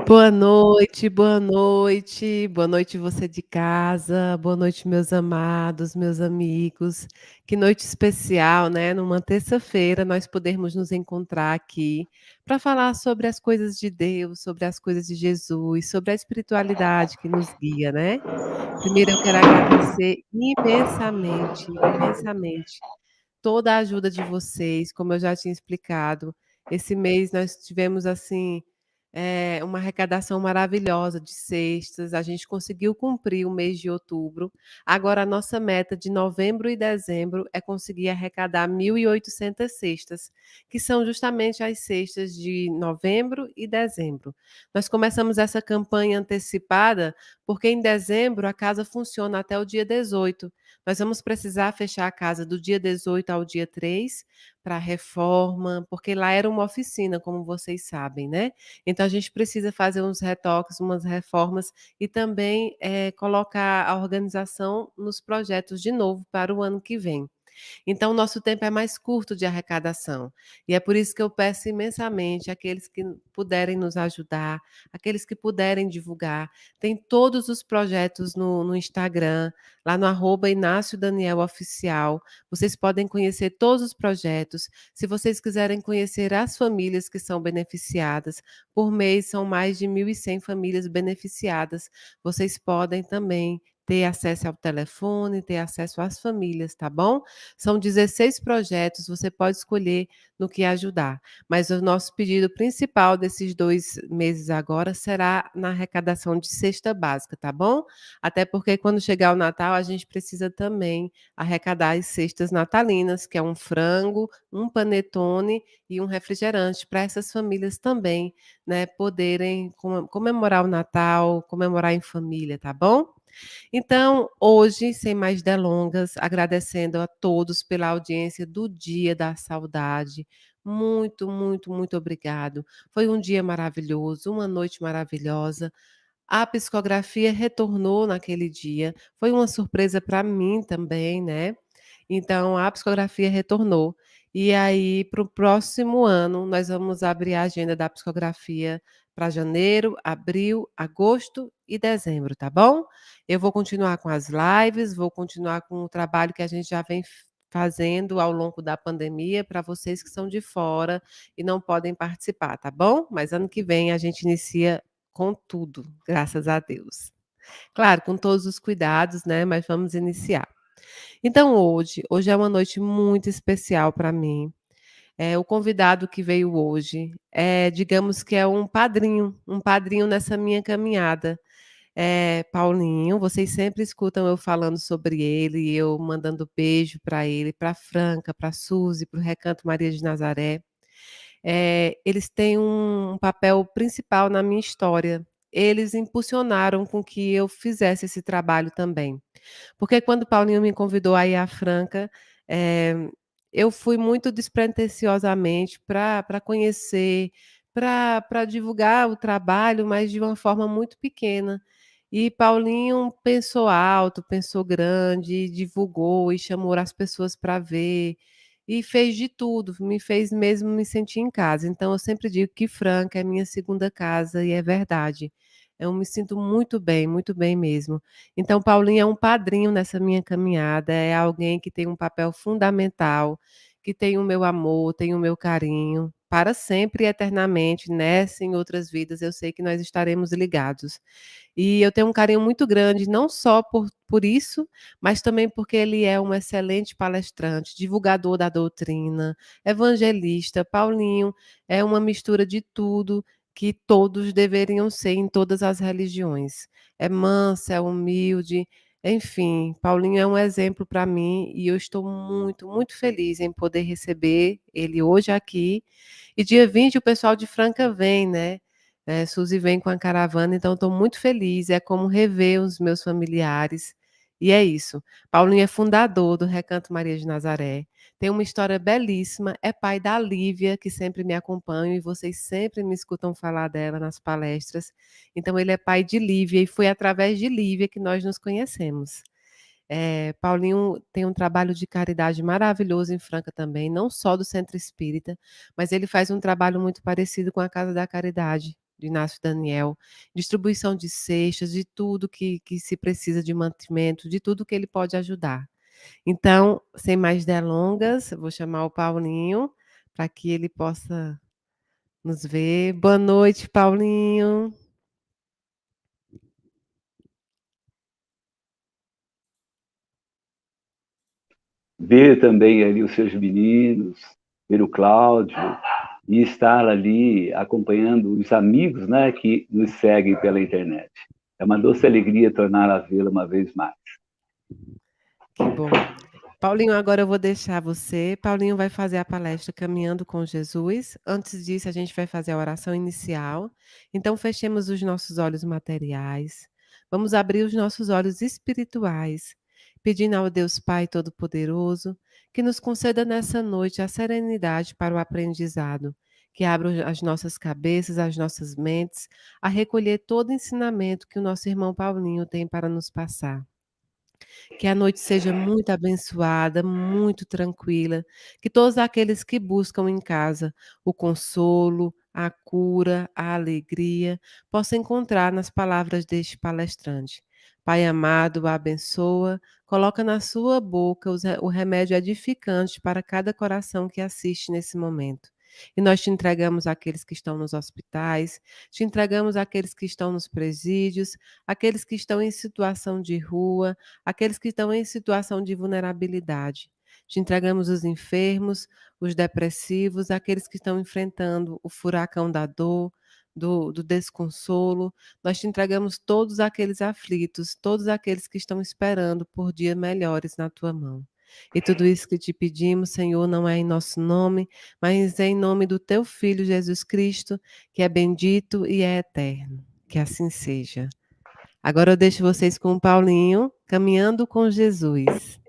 Boa noite você de casa, boa noite meus amados, meus amigos. Que noite especial, né? Numa terça-feira nós podermos nos encontrar aqui para falar sobre as coisas de Deus, sobre as coisas de Jesus, sobre a espiritualidade que nos guia, né? Primeiro eu quero agradecer imensamente, imensamente toda a ajuda de vocês, como eu já tinha explicado. Esse mês nós tivemos, assim, uma arrecadação maravilhosa de cestas, a gente conseguiu cumprir o mês de outubro. Agora a nossa meta de novembro e dezembro é conseguir arrecadar 1.800 cestas, que são justamente as cestas de novembro e dezembro. Nós começamos essa campanha antecipada, porque em dezembro a casa funciona até o dia 18. Nós vamos precisar fechar a casa do dia 18 ao dia 3 para reforma, porque lá era uma oficina, como vocês sabem, né? Então a gente precisa fazer uns retoques, umas reformas e também colocar a organização nos projetos de novo para o ano que vem. Então, o nosso tempo é mais curto de arrecadação. E é por isso que eu peço imensamente àqueles que puderem nos ajudar, aqueles que puderem divulgar. Tem todos os projetos no Instagram, lá no Inácio Daniel Oficial. Vocês podem conhecer todos os projetos. Se vocês quiserem conhecer as famílias que são beneficiadas, por mês são mais de 1.100 famílias beneficiadas. Vocês podem também ter acesso ao telefone, ter acesso às famílias, tá bom? São 16 projetos, você pode escolher no que ajudar. Mas o nosso pedido principal desses 2 meses agora será na arrecadação de cesta básica, tá bom? Até porque quando chegar o Natal, a gente precisa também arrecadar as cestas natalinas, que é um frango, um panetone e um refrigerante, para essas famílias também, né, poderem comemorar o Natal, comemorar em família, tá bom? Então, hoje, sem mais delongas, agradecendo a todos pela audiência do Dia da Saudade. Muito, muito, muito obrigado. Foi um dia maravilhoso, uma noite maravilhosa. A psicografia retornou naquele dia. Foi uma surpresa para mim também, né? Então, a psicografia retornou. E aí, para o próximo ano, nós vamos abrir a agenda da psicografia para janeiro, abril, agosto e dezembro, tá bom? Eu vou continuar com as lives, vou continuar com o trabalho que a gente já vem fazendo ao longo da pandemia para vocês que são de fora e não podem participar, tá bom? Mas ano que vem a gente inicia com tudo, graças a Deus. Claro, com todos os cuidados, né? Mas vamos iniciar. Então hoje é uma noite muito especial para mim. O convidado que veio hoje digamos que é um padrinho nessa minha caminhada. Paulinho, vocês sempre escutam eu falando sobre ele, eu mandando beijo para ele, para Franca, para Suzy, para o Recanto Maria de Nazaré. Eles têm um papel principal na minha história. Eles impulsionaram com que eu fizesse esse trabalho também. Porque quando o Paulinho me convidou a ir à Franca, eh, eu fui muito despretensiosamente para conhecer, para divulgar o trabalho, mas de uma forma muito pequena. E Paulinho pensou alto, pensou grande, divulgou e chamou as pessoas para ver, e fez de tudo, me fez mesmo me sentir em casa. Então eu sempre digo que Franca é minha segunda casa e é verdade. Eu me sinto muito bem mesmo. Então, Paulinho é um padrinho nessa minha caminhada, é alguém que tem um papel fundamental, que tem o meu amor, tem o meu carinho, para sempre e eternamente, nessa e em outras vidas, eu sei que nós estaremos ligados. E eu tenho um carinho muito grande, não só por isso, mas também porque ele é um excelente palestrante, divulgador da doutrina, evangelista. Paulinho é uma mistura de tudo que todos deveriam ser em todas as religiões. É manso, é humilde, enfim, Paulinho é um exemplo para mim e eu estou muito, muito feliz em poder receber ele hoje aqui. E dia 20 o pessoal de Franca vem, né? Suzy vem com a caravana, então estou muito feliz. É como rever os meus familiares. E é isso. Paulinho é fundador do Recanto Maria de Nazaré. Tem uma história belíssima. É pai da Lívia, que sempre me acompanha, e vocês sempre me escutam falar dela nas palestras. Então, ele é pai de Lívia, e foi através de Lívia que nós nos conhecemos. Paulinho tem um trabalho de caridade maravilhoso em Franca também, não só do Centro Espírita, mas ele faz um trabalho muito parecido com a Casa da Caridade de Inácio Daniel, distribuição de cestas, de tudo que se precisa de mantimento, de tudo que ele pode ajudar. Então, sem mais delongas, eu vou chamar o Paulinho para que ele possa nos ver. Boa noite, Paulinho. Ver também ali os seus meninos, ver o Cláudio, e estar ali acompanhando os amigos, né, que nos seguem pela internet. É uma doce alegria tornar a vê-lo uma vez mais. Que bom. Paulinho, agora eu vou deixar você. Paulinho vai fazer a palestra Caminhando com Jesus. Antes disso, a gente vai fazer a oração inicial. Então, fechemos os nossos olhos materiais. Vamos abrir os nossos olhos espirituais, pedindo ao Deus Pai Todo-Poderoso que nos conceda nessa noite a serenidade para o aprendizado, que abra as nossas cabeças, as nossas mentes, a recolher todo o ensinamento que o nosso irmão Paulinho tem para nos passar. Que a noite seja muito abençoada, muito tranquila, que todos aqueles que buscam em casa o consolo, a cura, a alegria, possam encontrar nas palavras deste palestrante. Pai amado, abençoa, coloca na sua boca o remédio edificante para cada coração que assiste nesse momento. E nós te entregamos aqueles que estão nos hospitais, te entregamos aqueles que estão nos presídios, aqueles que estão em situação de rua, aqueles que estão em situação de vulnerabilidade. Te entregamos os enfermos, os depressivos, aqueles que estão enfrentando o furacão da dor, do desconsolo. Nós te entregamos todos aqueles aflitos, todos aqueles que estão esperando por dias melhores na tua mão. E tudo isso que te pedimos, Senhor, não é em nosso nome, mas é em nome do teu Filho Jesus Cristo, que é bendito e é eterno. Que assim seja. Agora eu deixo vocês com o Paulinho, caminhando com Jesus.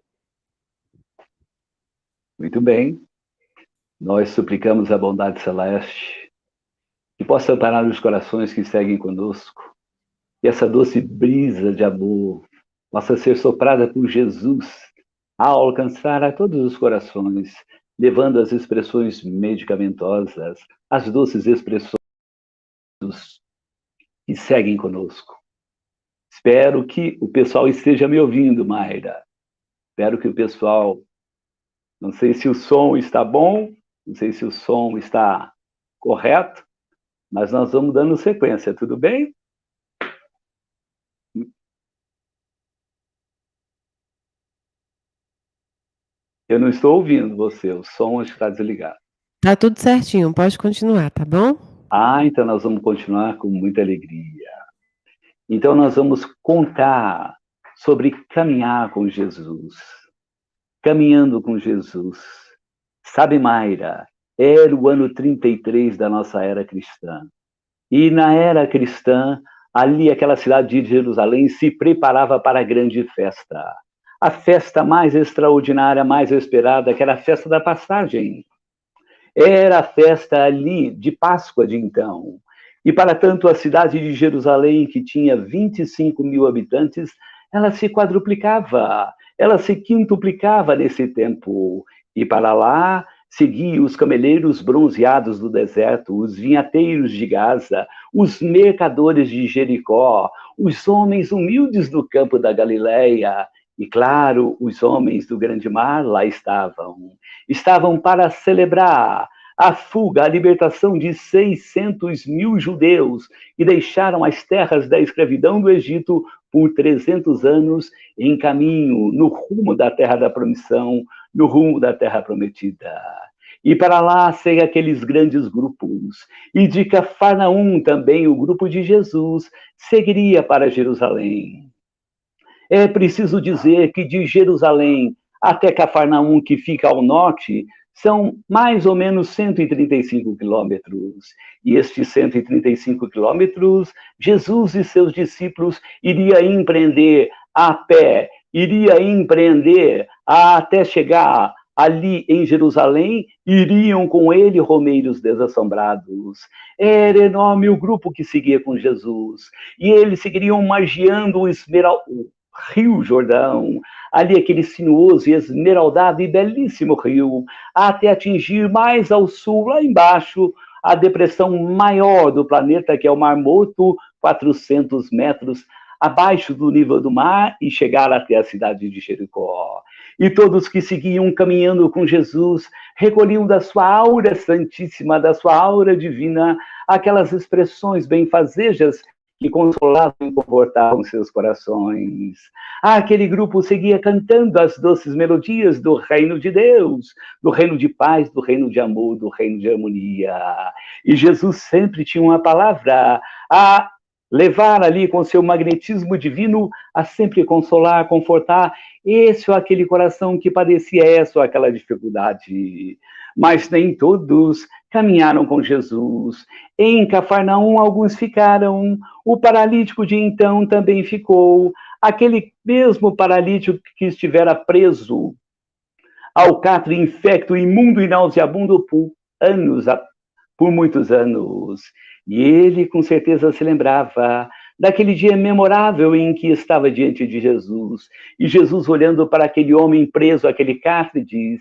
Muito bem. Nós suplicamos a bondade celeste que possa amparar os corações que seguem conosco, que essa doce brisa de amor possa ser soprada por Jesus ao alcançar a todos os corações, levando as expressões medicamentosas, as doces expressões que seguem conosco. Espero que o pessoal esteja me ouvindo, Mayra. Espero que o pessoal... Não sei se o som está bom, não sei se o som está correto, mas nós vamos dando sequência, tudo bem? Eu não estou ouvindo você, o som está desligado. Tá tudo certinho, pode continuar, tá bom? Então nós vamos continuar com muita alegria. Então nós vamos contar sobre caminhar com Jesus. Caminhando com Jesus. Sabe, Mayra, era o ano 33 da nossa era cristã. E na era cristã, ali aquela cidade de Jerusalém se preparava para a grande festa. A festa mais extraordinária, mais esperada, que era a festa da passagem. Era a festa ali de Páscoa de então. E para tanto a cidade de Jerusalém, que tinha 25 mil habitantes, ela se quadruplicava, ela se quintuplicava nesse tempo. E para lá seguiam os cameleiros bronzeados do deserto, os vinhateiros de Gaza, os mercadores de Jericó, os homens humildes do campo da Galileia, e claro, os homens do grande mar lá estavam. Estavam para celebrar a fuga, a libertação de 600 mil judeus que deixaram as terras da escravidão do Egito por 300 anos em caminho, no rumo da terra da promissão, no rumo da terra prometida. E para lá seguem aqueles grandes grupos. E de Cafarnaum também o grupo de Jesus seguiria para Jerusalém. É preciso dizer que de Jerusalém até Cafarnaum, que fica ao norte, são mais ou menos 135 quilômetros. E estes 135 quilômetros, Jesus e seus discípulos iriam empreender a pé, iria empreender até chegar ali em Jerusalém, iriam com ele romeiros desassombrados. Era enorme o grupo que seguia com Jesus. E eles seguiriam margeando o Rio Jordão, ali aquele sinuoso e esmeraldado e belíssimo rio, até atingir mais ao sul, lá embaixo, a depressão maior do planeta, que é o Mar Morto, 400 metros abaixo do nível do mar, e chegar até a cidade de Jericó. E todos que seguiam caminhando com Jesus recolhiam da sua aura santíssima, da sua aura divina, aquelas expressões benfazejas que consolavam e confortavam seus corações. Aquele grupo seguia cantando as doces melodias do reino de Deus, do reino de paz, do reino de amor, do reino de harmonia. E Jesus sempre tinha uma palavra a levar ali com seu magnetismo divino, a sempre consolar, confortar esse ou aquele coração que padecia essa ou aquela dificuldade. Mas nem todos caminharam com Jesus. Em Cafarnaum, alguns ficaram. O paralítico de então também ficou. Aquele mesmo paralítico que estivera preso ao catre infecto, imundo e nauseabundo por muitos anos. E ele, com certeza, se lembrava daquele dia memorável em que estava diante de Jesus. E Jesus, olhando para aquele homem preso àquele catre, diz: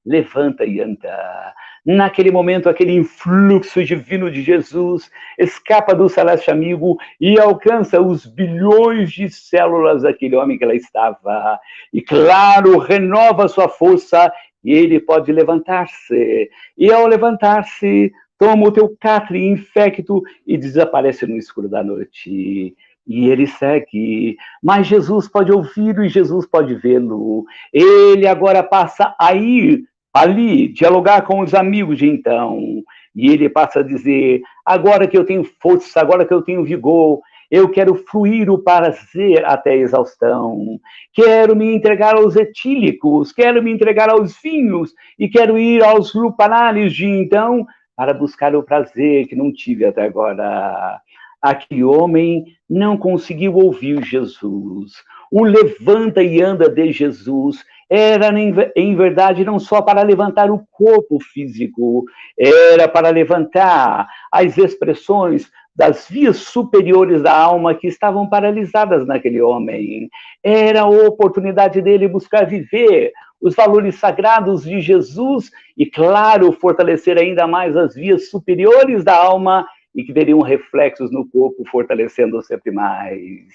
levanta e anda. Naquele momento, aquele influxo divino de Jesus escapa do celeste amigo e alcança os bilhões de células daquele homem que lá estava. E, claro, renova sua força e ele pode levantar-se. E, ao levantar-se, toma o teu catre infecto e desaparece no escuro da noite. E ele segue, mas Jesus pode ouvi-lo e Jesus pode vê-lo. Ele agora passa a ir ali, dialogar com os amigos de então. E ele passa a dizer: agora que eu tenho força, agora que eu tenho vigor, eu quero fluir o prazer até a exaustão. Quero me entregar aos etílicos, quero me entregar aos vinhos e quero ir aos lupanares de então para buscar o prazer que não tive até agora. Aquele homem não conseguiu ouvir Jesus. O levanta e anda de Jesus era, em verdade, não só para levantar o corpo físico, era para levantar as expressões das vias superiores da alma que estavam paralisadas naquele homem. Era a oportunidade dele buscar viver os valores sagrados de Jesus e, claro, fortalecer ainda mais as vias superiores da alma e que teriam reflexos no corpo, fortalecendo sempre mais.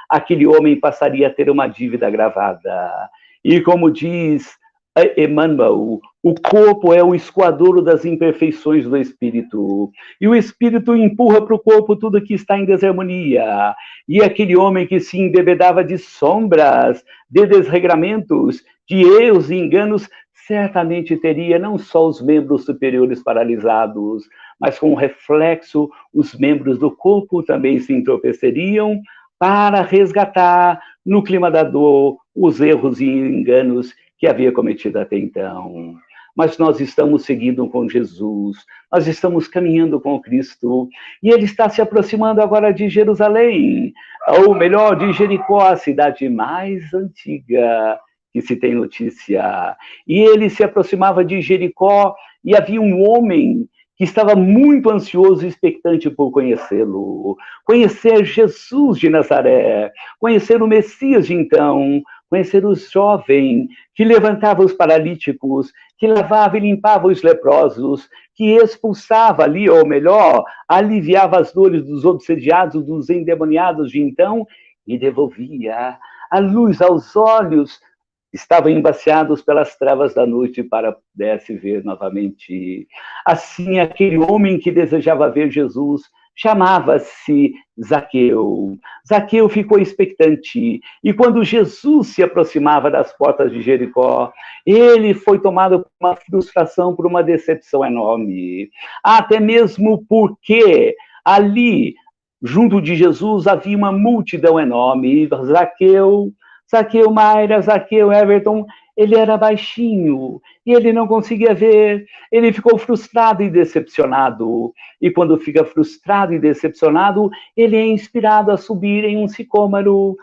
Aquele homem passaria a ter uma dívida gravada. E como diz Emmanuel, o corpo é o escoadouro das imperfeições do espírito. E o espírito empurra para o corpo tudo que está em desarmonia. E aquele homem que se embebedava de sombras, de desregramentos, de erros e enganos, certamente teria não só os membros superiores paralisados, mas com reflexo, os membros do corpo também se entorpeceriam para resgatar, no clima da dor, os erros e enganos que havia cometido até então. Mas nós estamos seguindo com Jesus, nós estamos caminhando com Cristo, e ele está se aproximando agora de Jerusalém, ou melhor, de Jericó, a cidade mais antiga que se tem notícia. E ele se aproximava de Jericó, e havia um homem que estava muito ansioso e expectante por conhecê-lo, conhecer Jesus de Nazaré, conhecer o Messias de então, conhecer o jovem que levantava os paralíticos, que lavava e limpava os leprosos, que expulsava ali, ou melhor, aliviava as dores dos obsediados, dos endemoniados de então, e devolvia a luz aos olhos, estavam embaciados pelas trevas da noite para pudesse ver novamente. Assim, aquele homem que desejava ver Jesus chamava-se Zaqueu. Zaqueu ficou expectante, e quando Jesus se aproximava das portas de Jericó, ele foi tomado por uma frustração, por uma decepção enorme. Até mesmo porque ali, junto de Jesus, havia uma multidão enorme. Zaqueu Mayra, Zaqueu Everton, ele era baixinho e ele não conseguia ver, ele ficou frustrado e decepcionado. E quando fica frustrado e decepcionado, ele é inspirado a subir em um sicômoro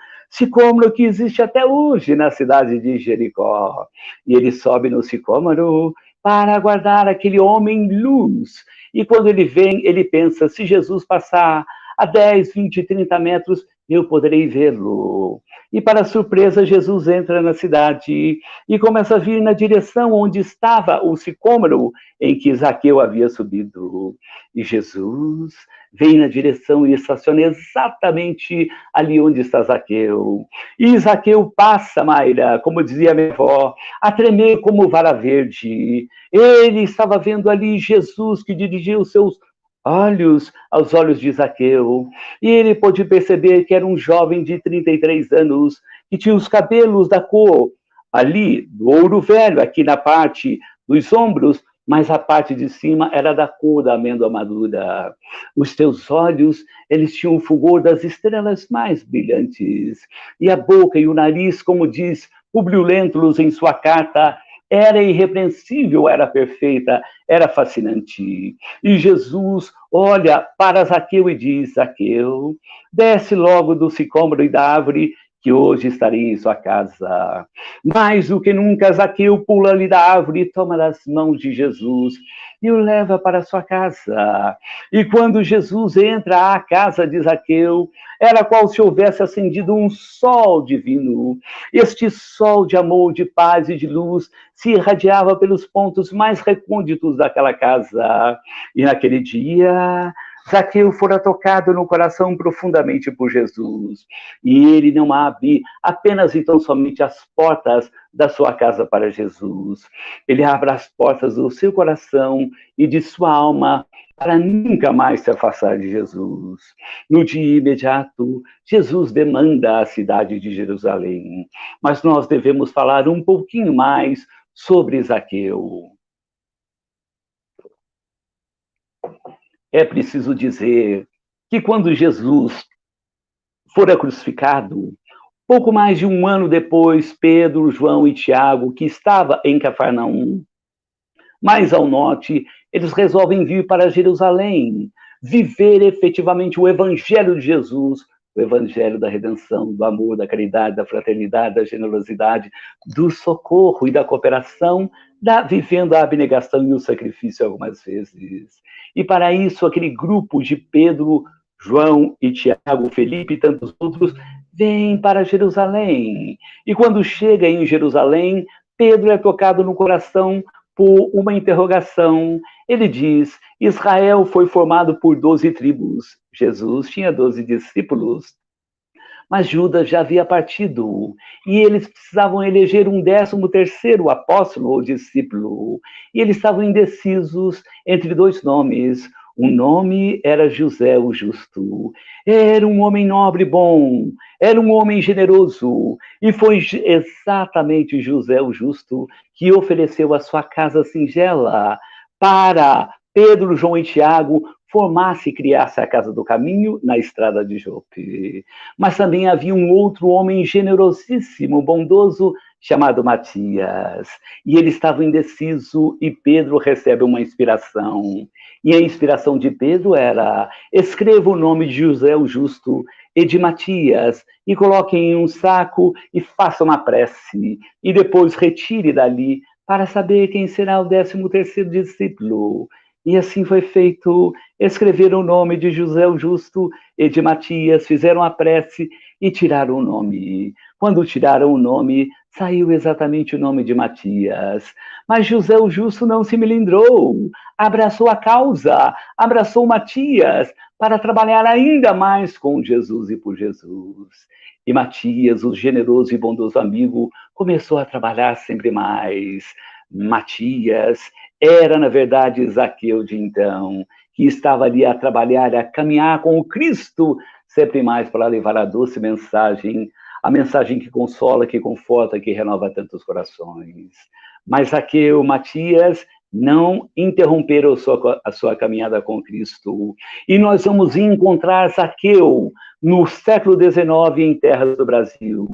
que existe até hoje na cidade de Jericó. E ele sobe no sicômoro para aguardar aquele homem luz. E quando ele vem, ele pensa, se Jesus passar a 10, 20, 30 metros, eu poderei vê-lo. E para surpresa, Jesus entra na cidade e começa a vir na direção onde estava o sicômoro em que Zaqueu havia subido. E Jesus vem na direção e estaciona exatamente ali onde está Zaqueu. E Zaqueu passa, Mayra, como dizia minha avó, a tremer como vara verde. Ele estava vendo ali Jesus que dirigia os seus olhos aos olhos de Zaqueu, e ele pôde perceber que era um jovem de 33 anos, que tinha os cabelos da cor ali, do ouro velho, aqui na parte dos ombros, mas a parte de cima era da cor da amêndoa madura. Os teus olhos, eles tinham o fulgor das estrelas mais brilhantes, e a boca e o nariz, como diz Publio Lentulus em sua carta, era irrepreensível, era perfeita, era fascinante. E Jesus olha para Zaqueu e diz: Zaqueu, desce logo do sicômoro e da árvore, que hoje estarei em sua casa. Mais do que nunca, Zaqueu pula ali da árvore e toma das mãos de Jesus e o leva para sua casa. E quando Jesus entra à casa de Zaqueu, era qual se houvesse acendido um sol divino. Este sol de amor, de paz e de luz se irradiava pelos pontos mais recônditos daquela casa. E naquele dia, Zaqueu fora tocado no coração profundamente por Jesus. E ele não abre apenas então somente as portas da sua casa para Jesus. Ele abre as portas do seu coração e de sua alma para nunca mais se afastar de Jesus. No dia imediato, Jesus demanda a cidade de Jerusalém. Mas nós devemos falar um pouquinho mais sobre Zaqueu. É preciso dizer que quando Jesus fora crucificado, pouco mais de um ano depois, Pedro, João e Tiago, que estava em Cafarnaum, mais ao norte, eles resolvem vir para Jerusalém, viver efetivamente o evangelho de Jesus, o evangelho da redenção, do amor, da caridade, da fraternidade, da generosidade, do socorro e da cooperação, vivendo a abnegação e o sacrifício algumas vezes. E para isso, aquele grupo de Pedro, João e Tiago, Felipe e tantos outros, vem para Jerusalém. E quando chega em Jerusalém, Pedro é tocado no coração por uma interrogação. Ele diz: Israel foi formado por 12 tribos. Jesus tinha 12 discípulos, mas Judas já havia partido, e eles precisavam eleger um 13º apóstolo ou discípulo, e eles estavam indecisos entre dois nomes. O nome era José o Justo. Era um homem nobre e bom, era um homem generoso, e foi exatamente José o Justo que ofereceu a sua casa singela para Pedro, João e Tiago formasse e criasse a Casa do Caminho na estrada de Jope. Mas também havia um outro homem generosíssimo, bondoso, chamado Matias. E ele estava indeciso e Pedro recebe uma inspiração. E a inspiração de Pedro era: escreva o nome de José o Justo e de Matias e coloque em um saco e faça uma prece. E depois retire dali para saber quem será o 13º discípulo. E assim foi feito. Escreveram o nome de José o Justo e de Matias, fizeram a prece e tiraram o nome. Quando tiraram o nome, saiu exatamente o nome de Matias. Mas José o Justo não se melindrou, abraçou a causa, abraçou Matias para trabalhar ainda mais com Jesus e por Jesus. E Matias, o generoso e bondoso amigo, começou a trabalhar sempre mais. Matias era, na verdade, Zaqueu de então, que estava ali a trabalhar, a caminhar com o Cristo, sempre mais para levar a doce mensagem, a mensagem que consola, que conforta, que renova tantos corações. Mas Zaqueu, Matias, não interromperam a sua caminhada com Cristo. E nós vamos encontrar Zaqueu no século XIX em terras do Brasil.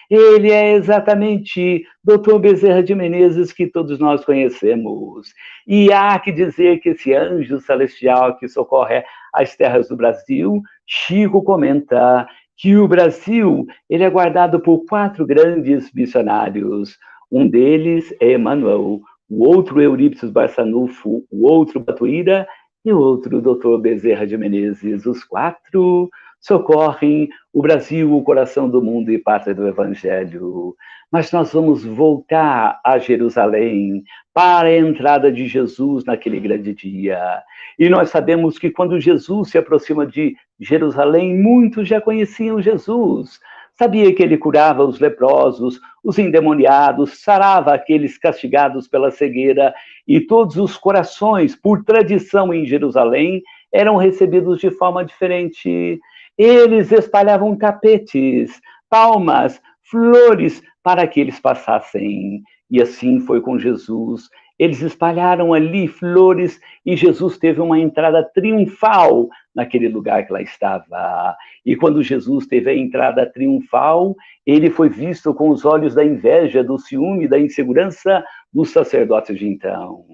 Ele é exatamente Dr. Bezerra de Menezes, que todos nós conhecemos. E há que dizer que esse anjo celestial que socorre as terras do Brasil, Chico comenta que o Brasil ele é guardado por 4 grandes missionários. Um deles é Emmanuel, o outro Eurípides Barçanufo, o outro Batuíra e o outro Dr. Bezerra de Menezes. Os 4 socorrem o Brasil, o coração do mundo e pátria do Evangelho. Mas nós vamos voltar a Jerusalém para a entrada de Jesus naquele grande dia. E nós sabemos que quando Jesus se aproxima de Jerusalém, muitos já conheciam Jesus. Sabia que ele curava os leprosos, os endemoniados, sarava aqueles castigados pela cegueira, e todos os corações, por tradição em Jerusalém, eram recebidos de forma diferente. Eles espalhavam tapetes, palmas, flores para que eles passassem. E assim foi com Jesus. Eles espalharam ali flores e Jesus teve uma entrada triunfal naquele lugar que lá estava. E quando Jesus teve a entrada triunfal, ele foi visto com os olhos da inveja, do ciúme, da insegurança dos sacerdotes de então.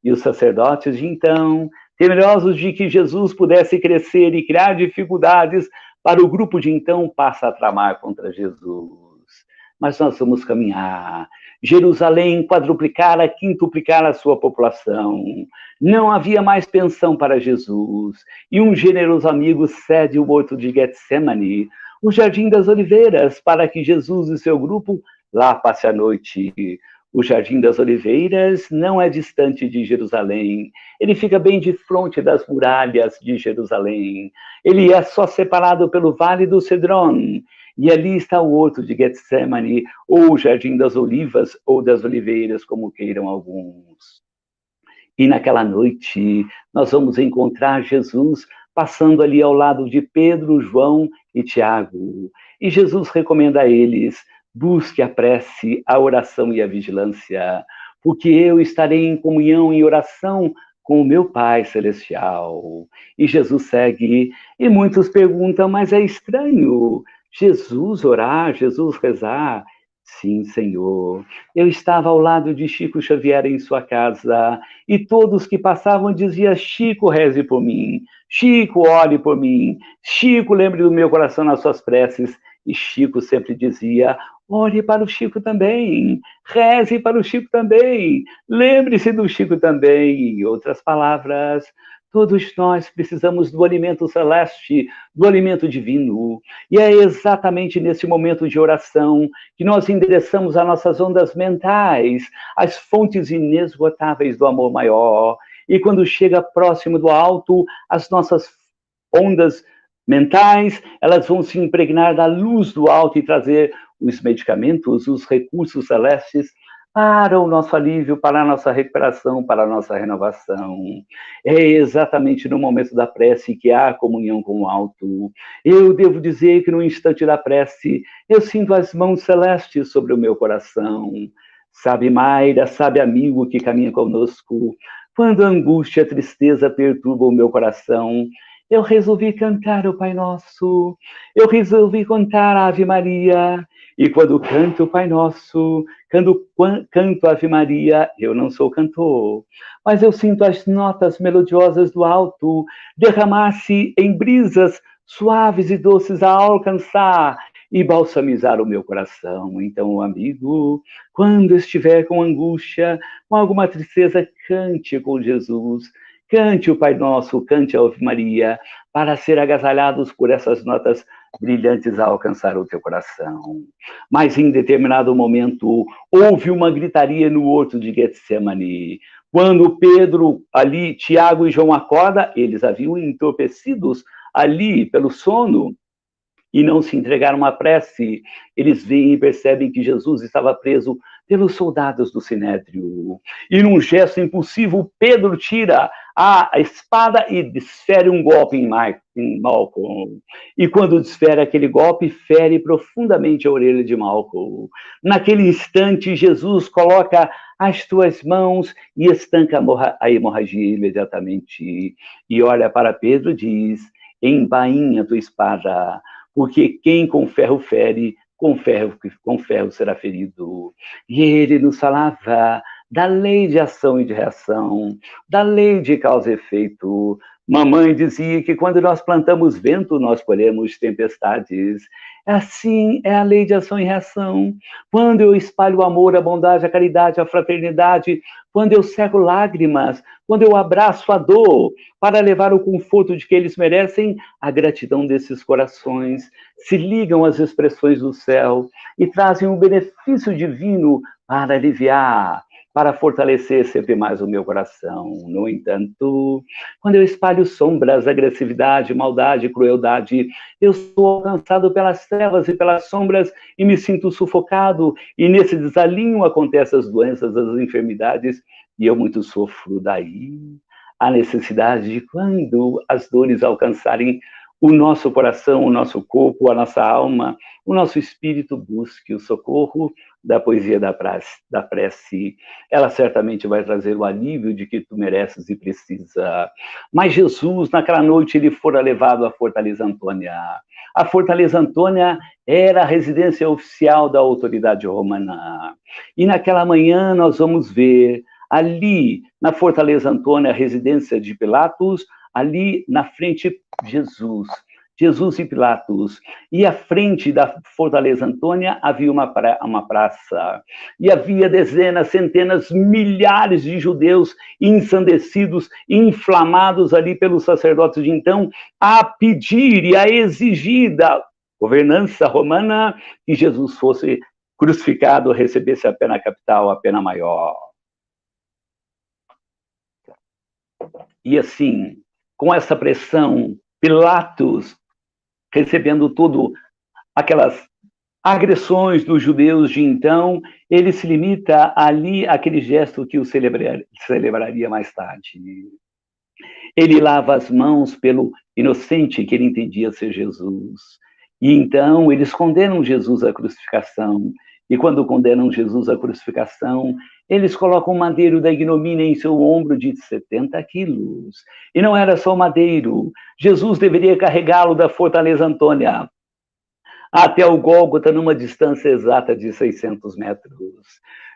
E os sacerdotes de então, temerosos de que Jesus pudesse crescer e criar dificuldades para o grupo de então, passa a tramar contra Jesus. Mas nós vamos caminhar. Jerusalém quadruplicara, quintuplicara a sua população. Não havia mais pensão para Jesus. E um generoso amigo cede o horto de Getsemane, o Jardim das Oliveiras, para que Jesus e seu grupo lá passe a noite. O Jardim das Oliveiras não é distante de Jerusalém. Ele fica bem de frente das muralhas de Jerusalém. Ele é só separado pelo Vale do Cedron. E ali está o horto de Getsemane, ou o Jardim das Olivas, ou das Oliveiras, como queiram alguns. E naquela noite, nós vamos encontrar Jesus passando ali ao lado de Pedro, João e Tiago. E Jesus recomenda a eles: busque a prece, a oração e a vigilância, porque eu estarei em comunhão e oração com o meu Pai Celestial. E Jesus segue, e muitos perguntam, mas é estranho Jesus orar, Jesus rezar. Sim, Senhor. Eu estava ao lado de Chico Xavier em sua casa, e todos que passavam diziam: Chico, reze por mim. Chico, ore por mim. Chico, lembre do meu coração nas suas preces. E Chico sempre dizia: ore para o Chico também. Reze para o Chico também. Lembre-se do Chico também. Em outras palavras, todos nós precisamos do alimento celeste, do alimento divino. E é exatamente nesse momento de oração que nós endereçamos as nossas ondas mentais, as fontes inesgotáveis do amor maior. E quando chega próximo do alto, as nossas ondas mentais, elas vão se impregnar da luz do alto e trazer os medicamentos, os recursos celestes para o nosso alívio, para a nossa recuperação, para a nossa renovação. É exatamente no momento da prece que há comunhão com o alto. Eu devo dizer que no instante da prece, eu sinto as mãos celestes sobre o meu coração. Sabe, Mayra, sabe, amigo que caminha conosco, quando a angústia, a tristeza perturbam o meu coração, eu resolvi cantar o Pai Nosso, eu resolvi cantar a Ave Maria. E quando canto o Pai Nosso, canto a Ave Maria, eu não sou cantor, mas eu sinto as notas melodiosas do alto derramar-se em brisas suaves e doces a alcançar e balsamizar o meu coração. Então, amigo, quando estiver com angústia, com alguma tristeza, cante com Jesus. Cante o Pai Nosso, cante a Ave Maria, para ser agasalhados por essas notas brilhantes a alcançar o teu coração. Mas em determinado momento, houve uma gritaria no horto de Getsemane. Quando Pedro, ali, Tiago e João acordam, eles haviam entorpecidos ali pelo sono e não se entregaram à prece. Eles veem e percebem que Jesus estava preso pelos soldados do Sinédrio. E num gesto impulsivo, Pedro tira a espada e desfere um golpe em Malcolm. E quando desfere aquele golpe, fere profundamente a orelha de Malcolm. Naquele instante, Jesus coloca as tuas mãos e estanca a hemorragia imediatamente. E olha para Pedro e diz: embainha a tua espada, porque quem com ferro fere, com ferro será ferido. E ele nos falava da lei de ação e de reação, da lei de causa e efeito. Mamãe dizia que quando nós plantamos vento, nós colhemos tempestades. Assim é a lei de ação e reação. Quando eu espalho o amor, a bondade, a caridade, a fraternidade, quando eu seco lágrimas, quando eu abraço a dor para levar o conforto de que eles merecem, a gratidão desses corações se ligam às expressões do céu e trazem um benefício divino para aliviar, para fortalecer sempre mais o meu coração. No entanto, quando eu espalho sombras, agressividade, maldade, crueldade, eu sou alcançado pelas trevas e pelas sombras e me sinto sufocado, e nesse desalinho acontecem as doenças, as enfermidades, e eu muito sofro. Daí a necessidade de, quando as dores alcançarem o nosso coração, o nosso corpo, a nossa alma, o nosso espírito, busque o socorro da poesia da prece. Ela certamente vai trazer o alívio de que tu mereces e precisa. Mas Jesus, naquela noite, ele fora levado à Fortaleza Antônia. A Fortaleza Antônia era a residência oficial da autoridade romana. E naquela manhã nós vamos ver ali, na Fortaleza Antônia, a residência de Pilatos, ali na frente, Jesus e Pilatos. E à frente da Fortaleza Antônia havia uma praça. E havia dezenas, centenas, milhares de judeus ensandecidos, inflamados ali pelos sacerdotes de então, a pedir e a exigir da governança romana que Jesus fosse crucificado, recebesse a pena capital, a pena maior. E assim, com essa pressão, Pilatos, recebendo tudo aquelas agressões dos judeus de então, ele se limita ali àquele gesto que o celebraria mais tarde. Ele lava as mãos pelo inocente que ele entendia ser Jesus. E então eles condenam Jesus à crucificação. E quando condenam Jesus à crucificação, eles colocam um madeiro da ignomínia em seu ombro de 70 quilos. E não era só o madeiro. Jesus deveria carregá-lo da Fortaleza Antônia até o Gólgota, numa distância exata de 600 metros.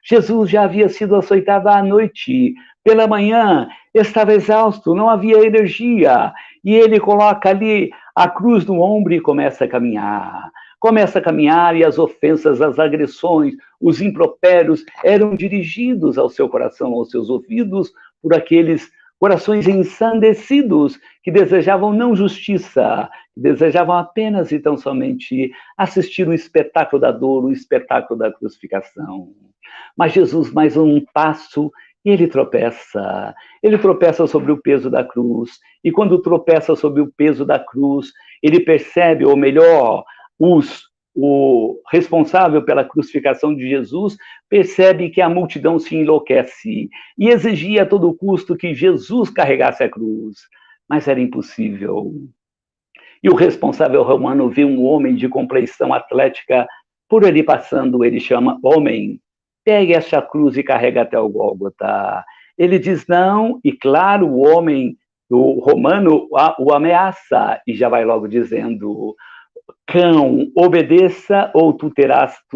Jesus já havia sido açoitado à noite. Pela manhã, estava exausto, não havia energia. E ele coloca ali a cruz no ombro e começa a caminhar. Começa a caminhar, e as ofensas, as agressões, os impropérios eram dirigidos ao seu coração, aos seus ouvidos, por aqueles corações ensandecidos que desejavam não justiça, que desejavam apenas e tão somente assistir o espetáculo da dor, o espetáculo da crucificação. Mas Jesus, mais um passo, e ele tropeça sobre o peso da cruz, e quando tropeça sobre o peso da cruz, ele percebe, ou melhor, o responsável pela crucificação de Jesus percebe que a multidão se enlouquece e exigia a todo custo que Jesus carregasse a cruz, mas era impossível. E o responsável romano vê um homem de compleição atlética por ali passando, ele chama: homem, pegue esta cruz e carrega até o Gólgota. Ele diz não, e claro, o homem, o romano, o ameaça, e já vai logo dizendo: cão, obedeça ou tu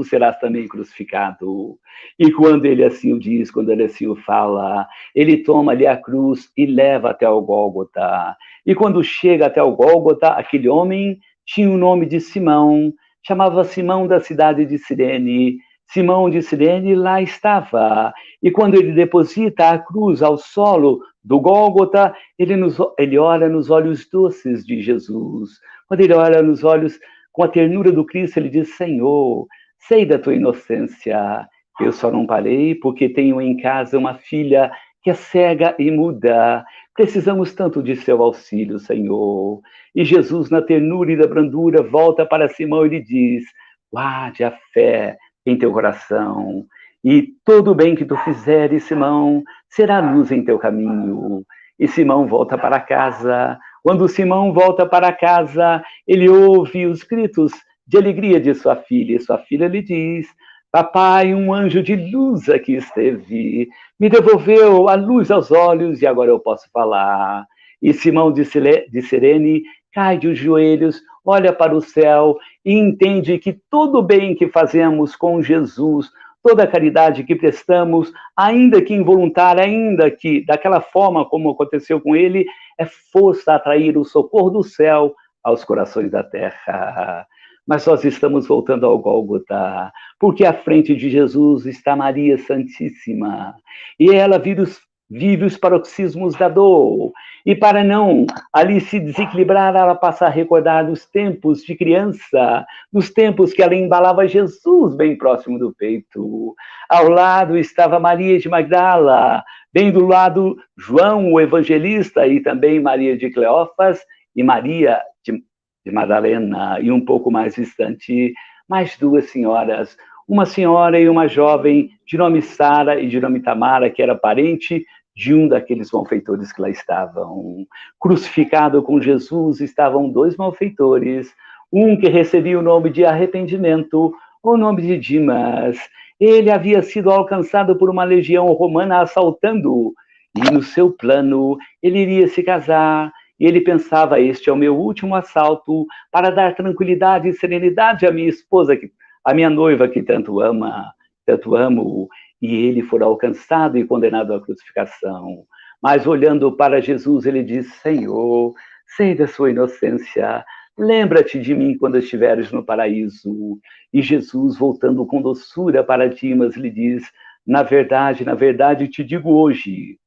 serás também crucificado. E quando ele assim o diz, quando ele assim o fala, ele toma ali a cruz e leva até o Gólgota. E quando chega até o Gólgota, aquele homem tinha o nome de Simão, chamava Simão da cidade de Cirene. Simão de Cirene lá estava. E quando ele deposita a cruz ao solo do Gólgota, ele olha nos olhos doces de Jesus. Quando ele olha nos olhos com a ternura do Cristo, ele diz: Senhor, sei da tua inocência, eu só não parei porque tenho em casa uma filha que é cega e muda. Precisamos tanto de seu auxílio, Senhor. E Jesus, na ternura e na brandura, volta para Simão e lhe diz: guarde a fé em teu coração, e todo o bem que tu fizeres, Simão, será luz em teu caminho. E Simão volta para casa. Quando Simão volta para casa, ele ouve os gritos de alegria de sua filha, e sua filha lhe diz: papai, um anjo de luz aqui esteve, me devolveu a luz aos olhos e agora eu posso falar. E Simão de Cirene cai de joelhos, olha para o céu e entende que todo o bem que fazemos com Jesus, toda a caridade que prestamos, ainda que involuntária, ainda que daquela forma como aconteceu com ele, é força a atrair o socorro do céu aos corações da terra. mas nós estamos voltando ao Gólgota, porque à frente de Jesus está Maria Santíssima, e ela vive os paroxismos da dor, e para não ali se desequilibrar, ela passa a recordar dos tempos de criança, dos tempos que ela embalava Jesus bem próximo do peito. Ao lado estava Maria de Magdala, bem do lado João, o evangelista, e também Maria de Cleófas e Maria de Madalena, e um pouco mais distante, mais duas senhoras, uma senhora e uma jovem de nome Sara e de nome Tamara, que era parente de um daqueles malfeitores que lá estavam. Crucificado com Jesus estavam dois malfeitores, um que recebia o nome de arrependimento, o nome de Dimas. Ele havia sido alcançado por uma legião romana assaltando, e no seu plano ele iria se casar, e ele pensava, este é o meu último assalto para dar tranquilidade e serenidade à minha esposa, à minha noiva que tanto amo, e ele for alcançado e condenado à crucificação. Mas olhando para Jesus, ele diz, Senhor, sei da sua inocência, lembra-te de mim quando estiveres no paraíso. E Jesus, voltando com doçura para Dimas, lhe diz, na verdade, te digo hoje,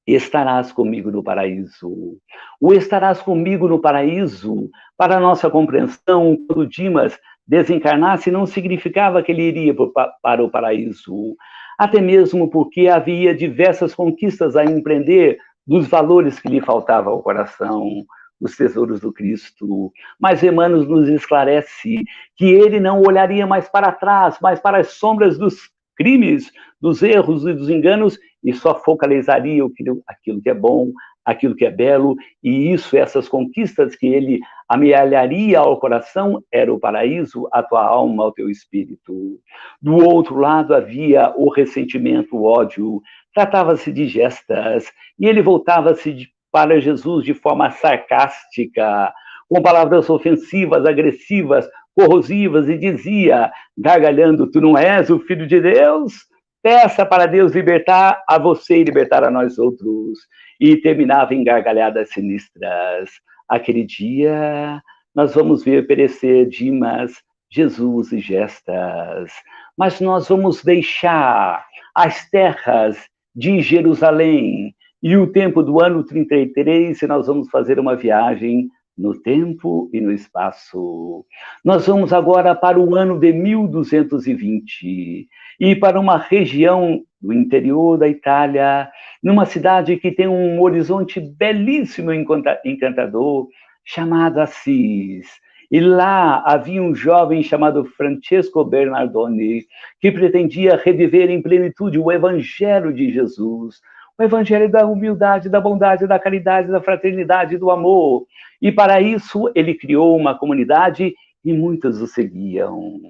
estarás comigo no paraíso. O estarás comigo no paraíso, para a nossa compreensão, quando Dimas desencarnasse, não significava que ele iria para o paraíso, até mesmo porque havia diversas conquistas a empreender dos valores que lhe faltavam ao coração, os tesouros do Cristo. Mas Emmanuel nos esclarece que ele não olharia mais para trás, mas para as sombras dos crimes, dos erros e dos enganos, e só focalizaria aquilo que é bom, aquilo que é belo, e essas conquistas que ele amealharia ao coração, era o paraíso, a tua alma, o teu espírito. Do outro lado havia o ressentimento, o ódio, tratava-se de gestas, e ele voltava-se para Jesus de forma sarcástica, com palavras ofensivas, agressivas, corrosivas, e dizia, gargalhando, tu não és o Filho de Deus? Peça para Deus libertar a você e libertar a nós outros. E terminava em gargalhadas sinistras. Aquele dia, nós vamos ver perecer Dimas, Jesus e Gestas. Mas nós vamos deixar as terras de Jerusalém e o tempo do ano 33, e nós vamos fazer uma viagem no tempo e no espaço. Nós vamos agora para o ano de 1220 e para uma região do interior da Itália, numa cidade que tem um horizonte belíssimo e encantador, chamado Assis. E lá havia um jovem chamado Francesco Bernardoni, que pretendia reviver em plenitude o Evangelho de Jesus, o Evangelho da humildade, da bondade, da caridade, da fraternidade, do amor. E para isso ele criou uma comunidade e muitos o seguiam.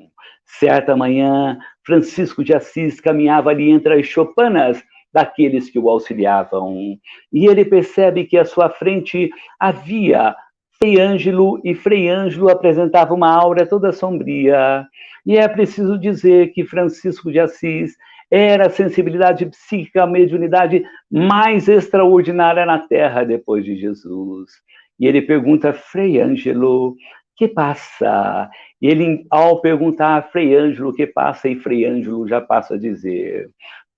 Certa manhã, Francisco de Assis caminhava ali entre as choupanas daqueles que o auxiliavam, e ele percebe que à sua frente havia Frei Ângelo, e Frei Ângelo apresentava uma aura toda sombria. E é preciso dizer que Francisco de Assis era a sensibilidade psíquica, a mediunidade mais extraordinária na Terra depois de Jesus. E ele pergunta a Frei Ângelo, que passa? E ele, ao perguntar a Frei Ângelo o que passa, e Frei Ângelo já passa a dizer,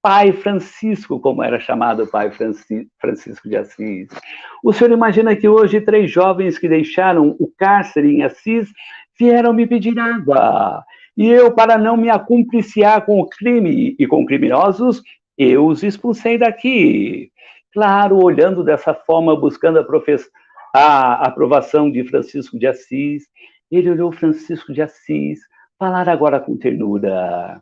Pai Francisco, como era chamado o Pai Francisco de Assis. O senhor imagina que hoje 3 jovens que deixaram o cárcere em Assis vieram me pedir água. E eu, para não me acumpliciar com o crime e com criminosos, eu os expulsei daqui. Claro, olhando dessa forma, buscando a aprovação de Francisco de Assis, ele olhou Francisco de Assis, falar agora com ternura.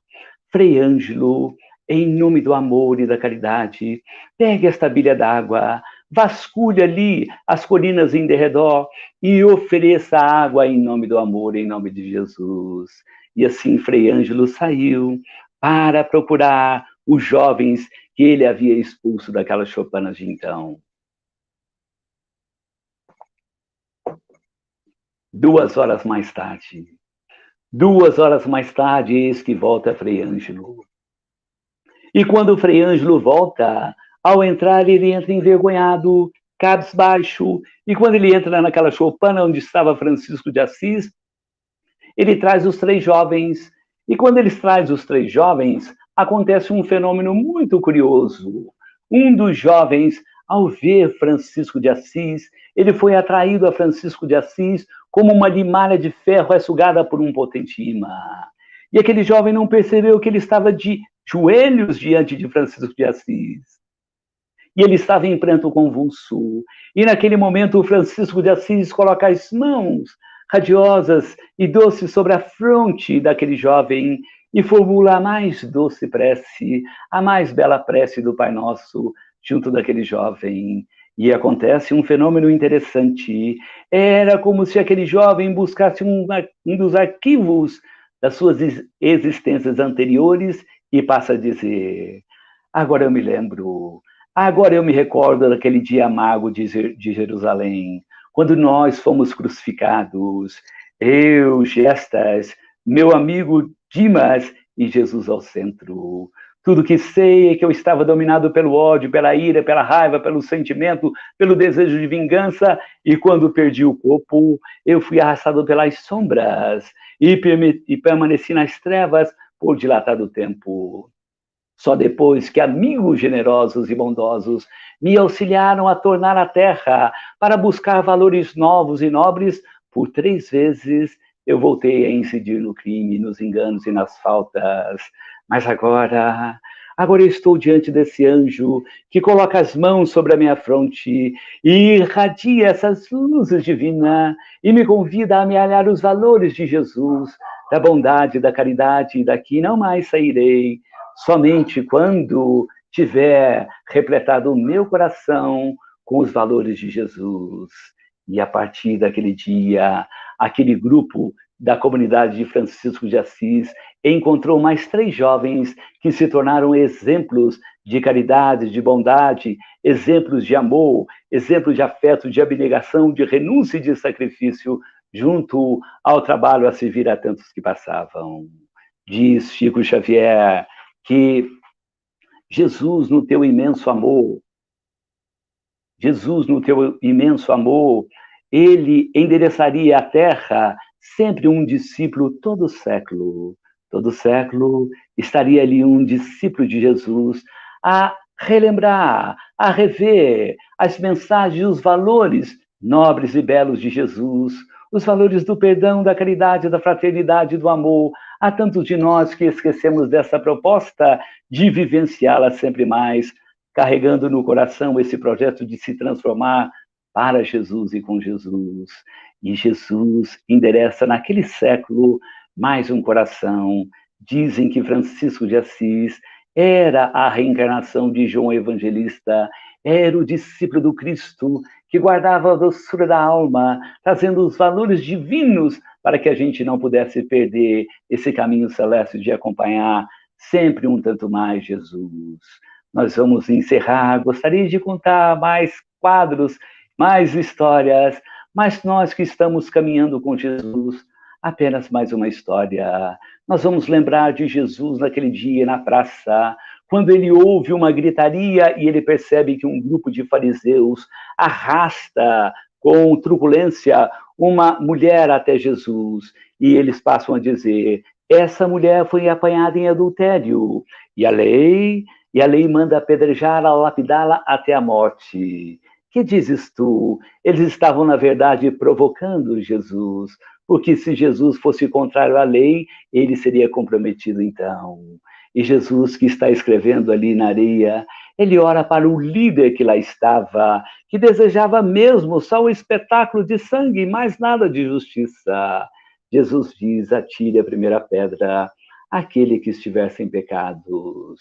Frei Ângelo, em nome do amor e da caridade, pegue esta bilha d'água, vasculhe ali as colinas em derredor e ofereça água em nome do amor, em nome de Jesus. E assim Frei Ângelo saiu para procurar os jovens que ele havia expulso daquelas choupanas de então. 2 horas mais tarde, eis que volta Frei Ângelo. E quando o Frei Ângelo volta, ao entrar, ele entra envergonhado, cabisbaixo, e quando ele entra naquela choupana onde estava Francisco de Assis, ele traz os 3 jovens. E quando ele traz os 3 jovens, acontece um fenômeno muito curioso. Um dos jovens, ao ver Francisco de Assis, ele foi atraído a Francisco de Assis como uma limalha de ferro é sugada por um potente imã. E aquele jovem não percebeu que ele estava de joelhos diante de Francisco de Assis. E ele estava em pranto convulso. E naquele momento, o Francisco de Assis coloca as mãos radiosas e doces sobre a fronte daquele jovem e formula a mais doce prece, a mais bela prece do Pai Nosso, junto daquele jovem. E acontece um fenômeno interessante. Era como se aquele jovem buscasse um dos arquivos das suas existências anteriores e passa a dizer: agora eu me lembro, agora eu me recordo daquele dia amargo de Jerusalém, quando nós fomos crucificados, eu, Gestas, meu amigo Dimas e Jesus ao centro. Tudo que sei é que eu estava dominado pelo ódio, pela ira, pela raiva, pelo sentimento, pelo desejo de vingança, e quando perdi o corpo, eu fui arrastado pelas sombras e permaneci nas trevas por dilatado tempo. Só depois que amigos generosos e bondosos me auxiliaram a tornar a terra para buscar valores novos e nobres, por 3 vezes eu voltei a incidir no crime, nos enganos e nas faltas. Mas agora eu estou diante desse anjo que coloca as mãos sobre a minha fronte e irradia essas luzes divinas e me convida a amealhar os valores de Jesus, da bondade, da caridade, e daqui não mais sairei. Somente quando tiver repletado o meu coração com os valores de Jesus. E a partir daquele dia, aquele grupo da comunidade de Francisco de Assis encontrou mais 3 jovens que se tornaram exemplos de caridade, de bondade, exemplos de amor, exemplos de afeto, de abnegação, de renúncia e de sacrifício, junto ao trabalho a servir a tantos que passavam. Diz Chico Xavier que Jesus, no teu imenso amor, ele endereçaria à terra sempre um discípulo todo século. Todo século estaria ali um discípulo de Jesus a relembrar, a rever as mensagens, os valores nobres e belos de Jesus, os valores do perdão, da caridade, da fraternidade, do amor. Há tantos de nós que esquecemos dessa proposta de vivenciá-la sempre mais, carregando no coração esse projeto de se transformar para Jesus e com Jesus. E Jesus endereça naquele século mais um coração. Dizem que Francisco de Assis era a reencarnação de João Evangelista, era o discípulo do Cristo que guardava a doçura da alma, trazendo os valores divinos para que a gente não pudesse perder esse caminho celeste de acompanhar sempre um tanto mais Jesus. Nós vamos encerrar, gostaria de contar mais quadros, mais histórias, mas nós que estamos caminhando com Jesus, apenas mais uma história. Nós vamos lembrar de Jesus naquele dia na praça, quando ele ouve uma gritaria e ele percebe que um grupo de fariseus arrasta com truculência uma mulher até Jesus, e eles passam a dizer: essa mulher foi apanhada em adultério, e a lei manda apedrejá-la, lapidá-la até a morte. Que dizes tu? Eles estavam, na verdade, provocando Jesus, porque se Jesus fosse contrário à lei, ele seria comprometido então. E Jesus, que está escrevendo ali na areia, ele ora para o líder que lá estava, que desejava mesmo só o espetáculo de sangue e mais nada de justiça. Jesus diz: atire a primeira pedra aquele que estiver sem pecados.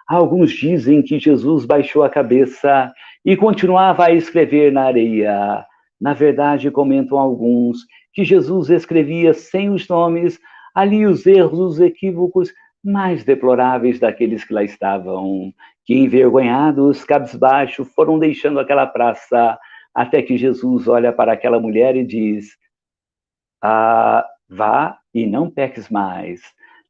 Alguns dizem que Jesus baixou a cabeça e continuava a escrever na areia. Na verdade, comentam alguns que Jesus escrevia sem os nomes, ali os erros, os equívocos mais deploráveis daqueles que lá estavam, que envergonhados, cabisbaixo, foram deixando aquela praça, até que Jesus olha para aquela mulher e diz: vá e não peques mais.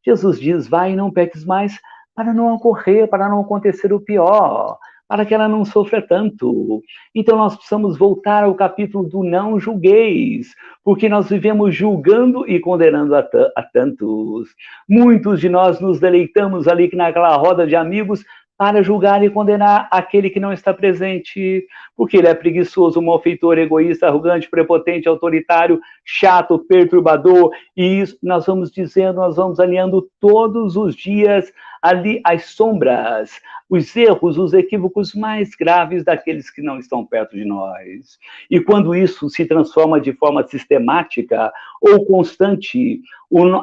Jesus diz: vá e não peques mais, para não ocorrer, para não acontecer o pior, para que ela não sofra tanto. Então nós precisamos voltar ao capítulo do não julgueis, porque nós vivemos julgando e condenando a tantos. Muitos de nós nos deleitamos ali naquela roda de amigos para julgar e condenar aquele que não está presente, porque ele é preguiçoso, malfeitor, egoísta, arrogante, prepotente, autoritário, chato, perturbador, e isso nós vamos dizendo, nós vamos alinhando todos os dias ali as sombras, os erros, os equívocos mais graves daqueles que não estão perto de nós. E quando isso se transforma de forma sistemática ou constante,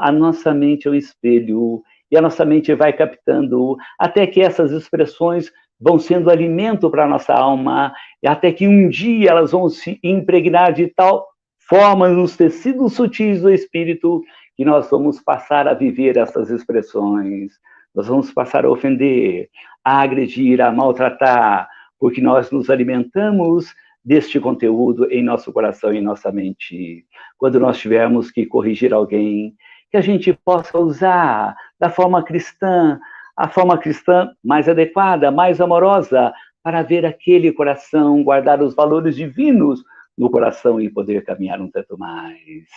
a nossa mente é um espelho, e a nossa mente vai captando, até que essas expressões vão sendo alimento para a nossa alma, até que um dia elas vão se impregnar de tal forma nos tecidos sutis do espírito, que nós vamos passar a viver essas expressões, nós vamos passar a ofender, a agredir, a maltratar, porque nós nos alimentamos deste conteúdo em nosso coração e em nossa mente. Quando nós tivermos que corrigir alguém, que a gente possa usar da forma cristã, a forma cristã mais adequada, mais amorosa, para ver aquele coração, guardar os valores divinos no coração e poder caminhar um tanto mais.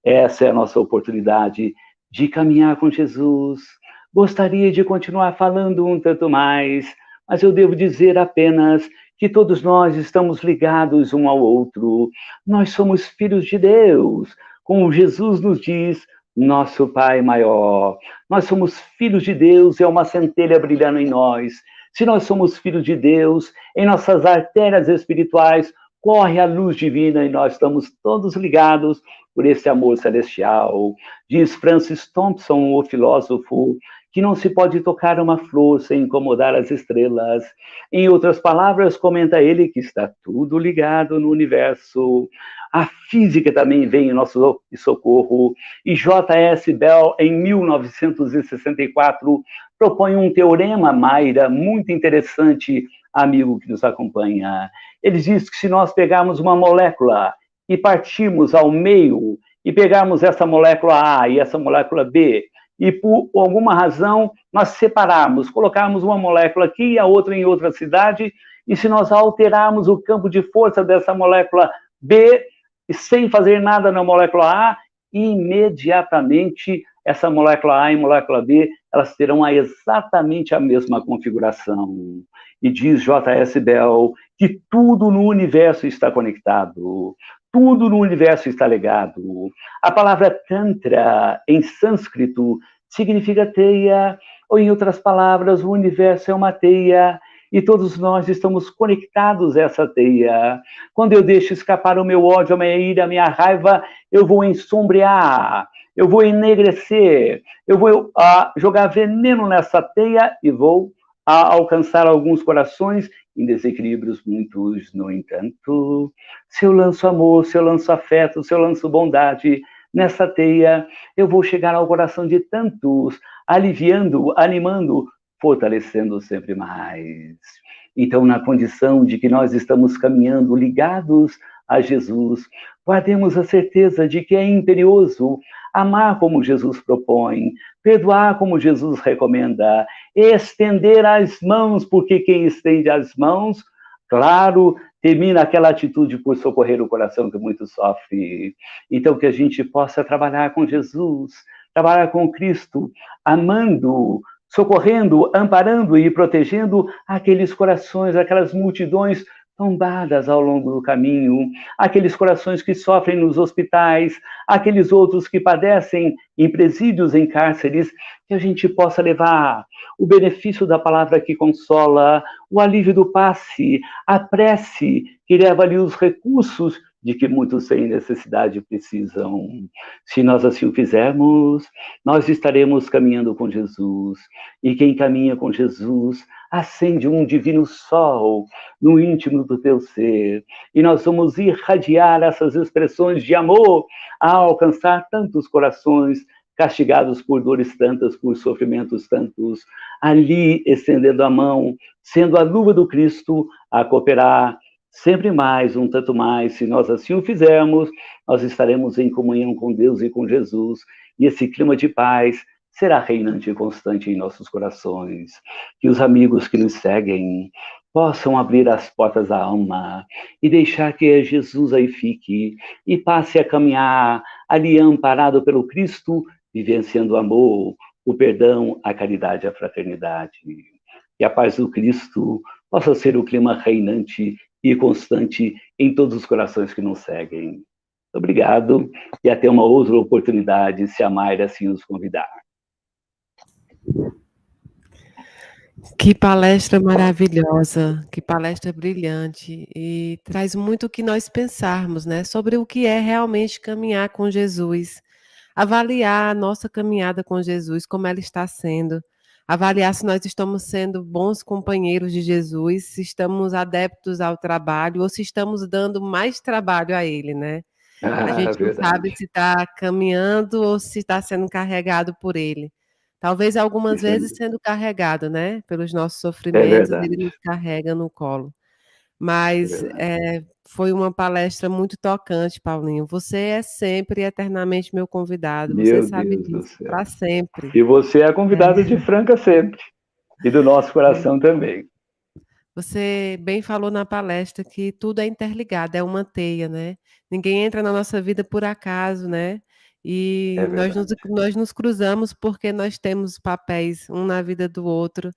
Essa é a nossa oportunidade de caminhar com Jesus. Gostaria de continuar falando um tanto mais, mas eu devo dizer apenas que todos nós estamos ligados um ao outro. Nós somos filhos de Deus, como Jesus nos diz, nosso Pai maior. Nós somos filhos de Deus, é uma centelha brilhando em nós. Se nós somos filhos de Deus, em nossas artérias espirituais corre a luz divina e nós estamos todos ligados por esse amor celestial. Diz Francis Thompson, o filósofo, que não se pode tocar uma flor sem incomodar as estrelas. Em outras palavras, comenta ele que está tudo ligado no universo. A física também vem em nosso socorro. E J.S. Bell, em 1964, propõe um teorema, Mayra, muito interessante, amigo que nos acompanha. Ele diz que se nós pegarmos uma molécula e partirmos ao meio, e pegarmos essa molécula A e essa molécula B, e por alguma razão nós separarmos, colocarmos uma molécula aqui e a outra em outra cidade, e se nós alterarmos o campo de força dessa molécula B, e sem fazer nada na molécula A, imediatamente essa molécula A e molécula B, elas terão exatamente a mesma configuração. E diz J.S. Bell que tudo no universo está conectado, tudo no universo está ligado. A palavra Tantra, em sânscrito, significa teia, ou em outras palavras, o universo é uma teia, e todos nós estamos conectados a essa teia. Quando eu deixo escapar o meu ódio, a minha ira, a minha raiva, eu vou ensombrear, eu vou enegrecer, eu vou jogar veneno nessa teia e vou alcançar alguns corações em desequilíbrios muitos. No entanto, se eu lanço amor, se eu lanço afeto, se eu lanço bondade nessa teia, eu vou chegar ao coração de tantos, aliviando, animando, fortalecendo sempre mais. Então, na condição de que nós estamos caminhando ligados a Jesus, guardemos a certeza de que é imperioso amar como Jesus propõe, perdoar como Jesus recomenda, estender as mãos, porque quem estende as mãos, claro, termina aquela atitude por socorrer o coração que muito sofre. Então, que a gente possa trabalhar com Jesus, trabalhar com Cristo, amando, socorrendo, amparando e protegendo aqueles corações, aquelas multidões tombadas ao longo do caminho, aqueles corações que sofrem nos hospitais, aqueles outros que padecem em presídios, em cárceres, que a gente possa levar o benefício da palavra que consola, o alívio do passe, a prece que leva ali os recursos de que muitos sem necessidade precisam. Se nós assim o fizermos, nós estaremos caminhando com Jesus. E quem caminha com Jesus acende um divino sol no íntimo do teu ser. E nós vamos irradiar essas expressões de amor a alcançar tantos corações castigados por dores tantas, por sofrimentos tantos, ali estendendo a mão, sendo a luva do Cristo a cooperar sempre mais, um tanto mais. Se nós assim o fizermos, nós estaremos em comunhão com Deus e com Jesus, e esse clima de paz será reinante e constante em nossos corações. Que os amigos que nos seguem possam abrir as portas da alma e deixar que Jesus aí fique e passe a caminhar ali amparado pelo Cristo, vivenciando o amor, o perdão, a caridade e a fraternidade. Que a paz do Cristo possa ser o clima reinante e constante em todos os corações que nos seguem. Obrigado e até uma outra oportunidade, se a Mayra assim nos convidar. Que palestra maravilhosa, que palestra brilhante e traz muito o que nós pensarmos, né, sobre o que é realmente caminhar com Jesus, avaliar a nossa caminhada com Jesus, como ela está sendo, avaliar se nós estamos sendo bons companheiros de Jesus, se estamos adeptos ao trabalho ou se estamos dando mais trabalho a ele, né? A Ah, gente não sabe verdade. se está caminhando ou se está sendo carregado por ele. Talvez algumas Isso vezes sendo carregado, né, pelos nossos é sofrimentos, ele verdade. nos carrega no colo. É Mas, verdade. foi uma palestra muito tocante, Paulinho. Você é sempre e eternamente meu convidado, você Meu sabe Deus do disso, céu. para sempre. E você é a convidada É. de Franca sempre. E do nosso coração também. Você bem falou na palestra que tudo é interligado, é uma teia, né. Ninguém entra na nossa vida por acaso, né, É e verdade. nós nos cruzamos porque nós temos papéis um na vida do outro,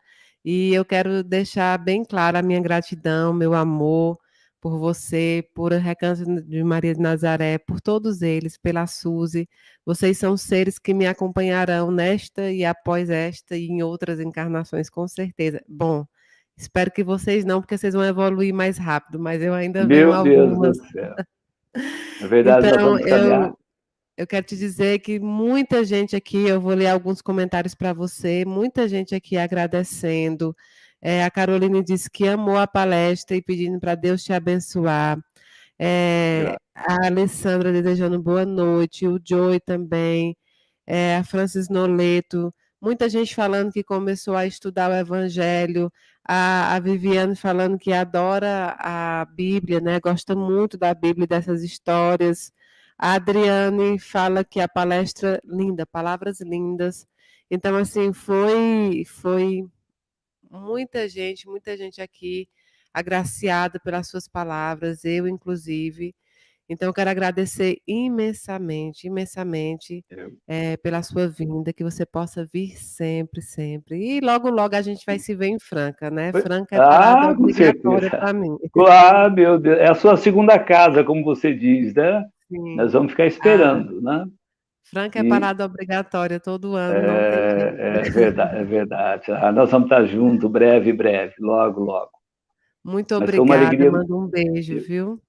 e eu quero deixar bem clara a minha gratidão, meu amor por você, por Recanto de Maria de Nazaré, por todos eles, pela Suzy. Vocês são seres que me acompanharão nesta e após esta e em outras encarnações, com certeza. Bom, espero que vocês não, porque vocês vão evoluir mais rápido, mas eu ainda venho Meu Deus do algumas. céu. Na verdade, nós Então, vamos caminhar. eu quero te dizer que muita gente aqui, eu vou ler alguns comentários para você, muita gente aqui agradecendo. A Caroline disse que amou a palestra e pedindo para Deus te abençoar. A Alessandra desejando boa noite, o Joey também, a Francis Noleto, muita gente falando que começou a estudar o Evangelho, a Viviane falando que adora a Bíblia, né? Gosta muito da Bíblia e dessas histórias. A Adriane fala que a palestra linda, palavras lindas. Então, assim, foi muita gente aqui agraciada pelas suas palavras, eu inclusive. Então eu quero agradecer imensamente, imensamente, pela sua vinda, que você possa vir sempre, sempre. E logo, logo a gente vai se ver em Franca, né? Franca é parada Ah, com obrigatória certeza. para mim. Ah, meu Deus. É a sua segunda casa, como você diz, né? Nós Sim. vamos ficar Ah, esperando, né? Franca é E parada obrigatória todo ano, não tem jeito. é verdade, é verdade. Ah, nós vamos estar juntos, breve, breve, logo, logo. Muito Mas foi uma obrigada, alegria. mando um beijo, viu?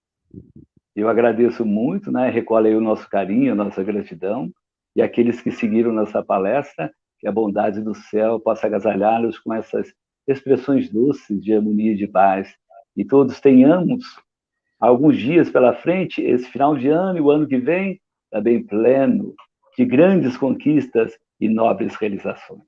Eu agradeço muito, né? Recolho aí o nosso carinho, a nossa gratidão, e aqueles que seguiram nossa palestra, que a bondade do céu possa agasalhá-los com essas expressões doces de harmonia e de paz. E todos tenhamos alguns dias pela frente, esse final de ano e o ano que vem, também pleno de grandes conquistas e nobres realizações.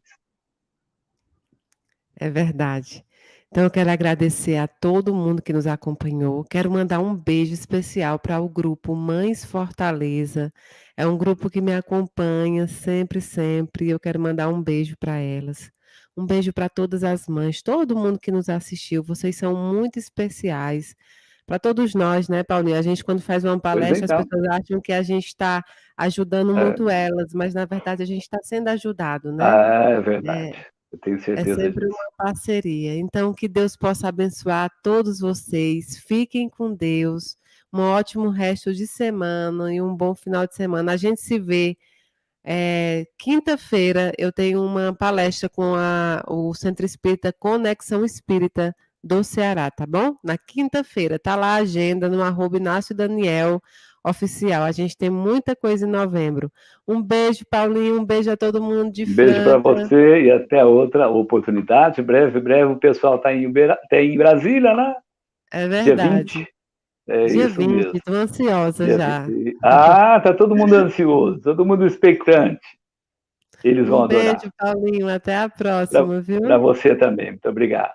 É verdade. Então eu quero agradecer a todo mundo que nos acompanhou. Quero mandar um beijo especial para o grupo Mães Fortaleza. É um grupo que me acompanha sempre, sempre. Eu quero mandar um beijo para elas. Um beijo para todas as mães, todo mundo que nos assistiu. Vocês são muito especiais. Para todos nós, né, Paulinho? A gente, quando faz uma Pois palestra, as então, pessoas acham que a gente está ajudando é, muito elas, mas na verdade a gente está sendo ajudado, né? é verdade. É, Eu tenho é certeza sempre disso. uma parceria. Então, que Deus possa abençoar todos vocês. Fiquem com Deus. Um ótimo resto de semana e um bom final de semana. A gente se vê. Quinta-feira eu tenho uma palestra com o Centro Espírita Conexão Espírita do Ceará, tá bom? Na quinta-feira, tá lá a agenda no @InácioDaniel oficial. A gente tem muita coisa em novembro. Um beijo, Paulinho, um beijo a todo mundo de Um beijo para Franca. você e até outra oportunidade. Breve, breve, o pessoal está tá em Brasília, né? É Dia 20. verdade. É Dia isso 20, mesmo. estou ansiosa Dia já. 20. Ah, tá todo mundo ansioso, todo mundo expectante. Eles vão Um adorar. beijo, Paulinho, até a próxima, Para viu? você também. Muito obrigado.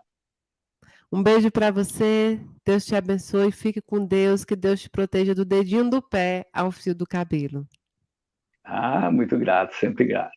Um beijo para você, Deus te abençoe, fique com Deus, que Deus te proteja do dedinho do pé ao fio do cabelo. Ah, muito grato, sempre grato.